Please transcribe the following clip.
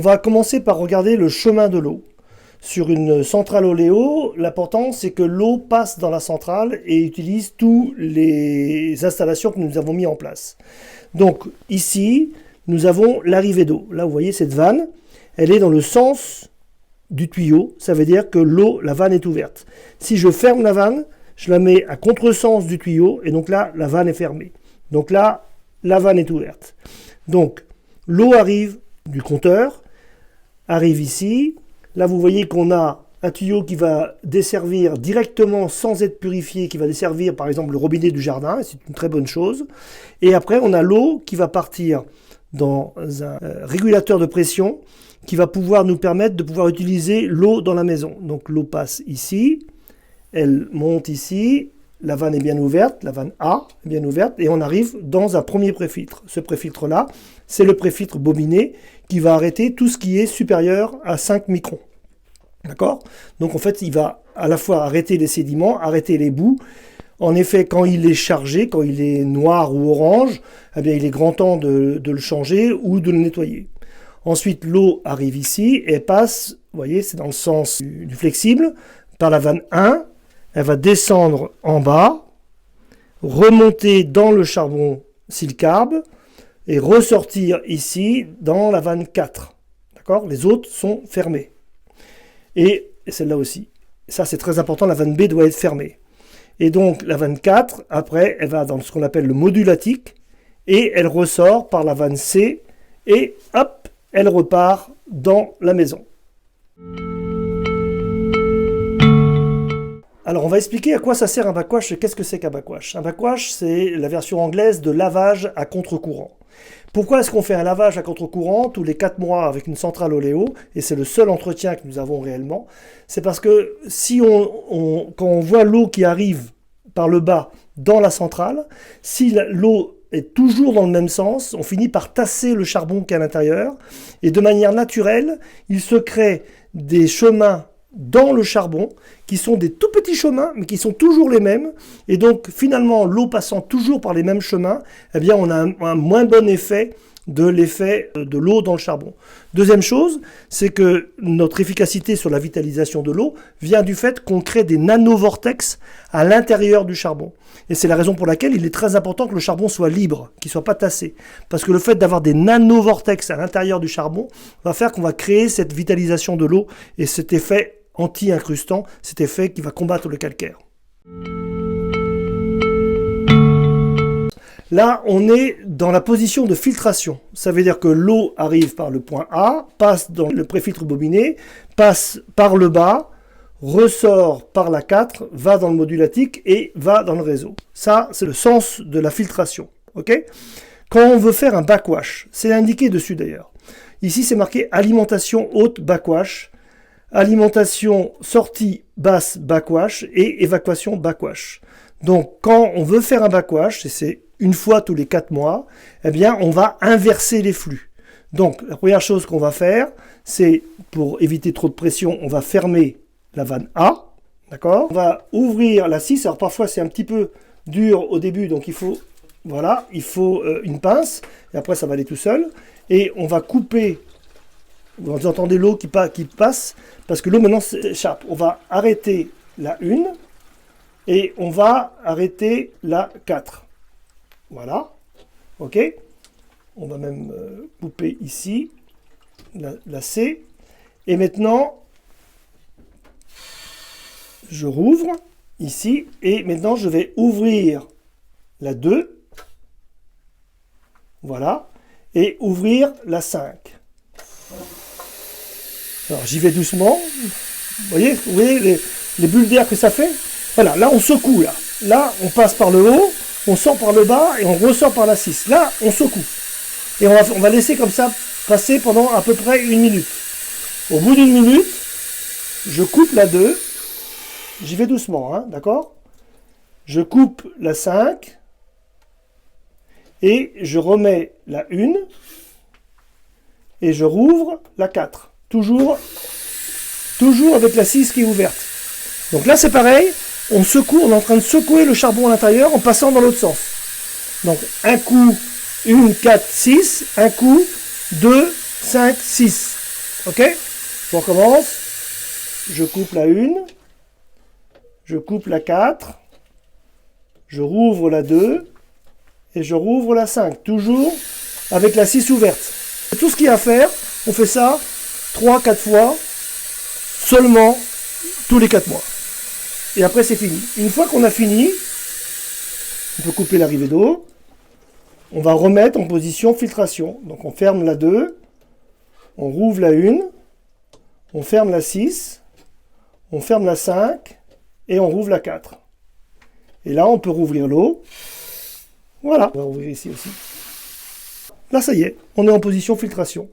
on va commencer par regarder le chemin de l'eau. Sur une centrale oléo, l'important c'est que l'eau passe dans la centrale et utilise toutes les installations que nous avons mis en place. Donc ici, nous avons l'arrivée d'eau. Là, vous voyez cette vanne, elle est dans le sens du tuyau. Ça veut dire que la vanne est ouverte. Si je ferme la vanne, je la mets à contresens du tuyau et donc là, la vanne est fermée. Donc là, la vanne est ouverte. Donc, l'eau arrive du compteur, arrive ici. Là, vous voyez qu'on a un tuyau qui va desservir directement sans être purifié, qui va desservir par exemple le robinet du jardin, c'est une très bonne chose. Et après, on a l'eau qui va partir dans un régulateur de pression qui va pouvoir nous permettre de pouvoir utiliser l'eau dans la maison. Donc l'eau passe ici, elle monte ici, la vanne est bien ouverte, la vanne A est bien ouverte, et on arrive dans un premier préfiltre. Ce préfiltre-là, c'est le préfiltre bobiné qui va arrêter tout ce qui est supérieur à 5 microns. D'accord? Donc en fait, il va à la fois arrêter les sédiments, arrêter les boues. En effet, quand il est chargé, quand il est noir ou orange, eh bien, il est grand temps de le changer ou de le nettoyer. Ensuite, l'eau arrive ici et passe, vous voyez, c'est dans le sens du flexible, par la vanne 1. Elle va descendre en bas, remonter dans le charbon silicarbe et ressortir ici dans la vanne 4. D'accord? Les autres sont fermées. Et celle-là aussi. Ça, c'est très important, la vanne B doit être fermée. Et donc, la vanne 4, après, elle va dans ce qu'on appelle le modulatique, et elle ressort par la vanne C, et hop, elle repart dans la maison. Alors, on va expliquer à quoi ça sert un backwash et qu'est-ce que c'est qu'un backwash. Un backwash, c'est la version anglaise de lavage à contre-courant. Pourquoi est-ce qu'on fait un lavage à contre-courant tous les 4 mois avec une centrale oléo, et c'est le seul entretien que nous avons réellement? C'est parce que si quand on voit l'eau qui arrive par le bas dans la centrale, si l'eau est toujours dans le même sens, on finit par tasser le charbon qui est à l'intérieur, et de manière naturelle, il se crée des chemins dans le charbon, qui sont des tout petits chemins, mais qui sont toujours les mêmes, et donc finalement, l'eau passant toujours par les mêmes chemins, eh bien on a un moins bon effet de l'effet de l'eau dans le charbon. Deuxième chose, c'est que notre efficacité sur la vitalisation de l'eau vient du fait qu'on crée des nanovortex à l'intérieur du charbon. Et c'est la raison pour laquelle il est très important que le charbon soit libre, qu'il ne soit pas tassé. Parce que le fait d'avoir des nanovortex à l'intérieur du charbon va faire qu'on va créer cette vitalisation de l'eau et cet effet anti-incrustant, cet effet qui va combattre le calcaire. Là, on est dans la position de filtration. Ça veut dire que l'eau arrive par le point A, passe dans le préfiltre bobiné, passe par le bas, ressort par la 4, va dans le modulatique et va dans le réseau. Ça, c'est le sens de la filtration. Okay? Quand on veut faire un backwash, c'est indiqué dessus d'ailleurs. Ici, c'est marqué alimentation haute backwash, alimentation sortie basse backwash et évacuation backwash. Donc, quand on veut faire un backwash, et c'est une fois tous les 4 mois, eh bien, on va inverser les flux. Donc, la première chose qu'on va faire, c'est, pour éviter trop de pression, on va fermer la vanne A, d'accord? On va ouvrir la 6, alors parfois c'est un petit peu dur au début, donc il faut, voilà, il faut une pince, et après ça va aller tout seul, et on va couper, vous entendez l'eau qui passe, parce que l'eau maintenant s'échappe. On va arrêter la 1, et on va arrêter la 4. Voilà, ok. On va même couper ici la C. Et maintenant, je rouvre ici. Et maintenant, je vais ouvrir la 2. Voilà. Et ouvrir la 5. Alors, j'y vais doucement. Vous voyez les bulles d'air que ça fait? Voilà, là, on secoue. Là, on passe par le haut. On sort par le bas et on ressort par la 6. Là, on secoue. Et on va laisser comme ça passer pendant à peu près 1 minute. Au bout d'1 minute, je coupe la 2. J'y vais doucement, hein, d'accord? Je coupe la 5. Et je remets la 1. Et je rouvre la 4. Toujours avec la 6 qui est ouverte. Donc là, c'est pareil. On secoue, on est en train de secouer le charbon à l'intérieur en passant dans l'autre sens. Donc, un coup, 1, 4, 6, un coup, 2, 5, 6. Ok? Je recommence. Je coupe la 1. Je coupe la 4. Je rouvre la 2. Et je rouvre la 5. Toujours avec la 6 ouverte. Tout ce qu'il y a à faire, on fait ça 3-4 fois, seulement tous les 4 mois. Et après c'est fini. Une fois qu'on a fini, on peut couper l'arrivée d'eau. On va remettre en position filtration. Donc on ferme la 2, on rouvre la 1, on ferme la 6, on ferme la 5 et on rouvre la 4. Et là on peut rouvrir l'eau. Voilà. On va ouvrir ici aussi. Là ça y est, on est en position filtration.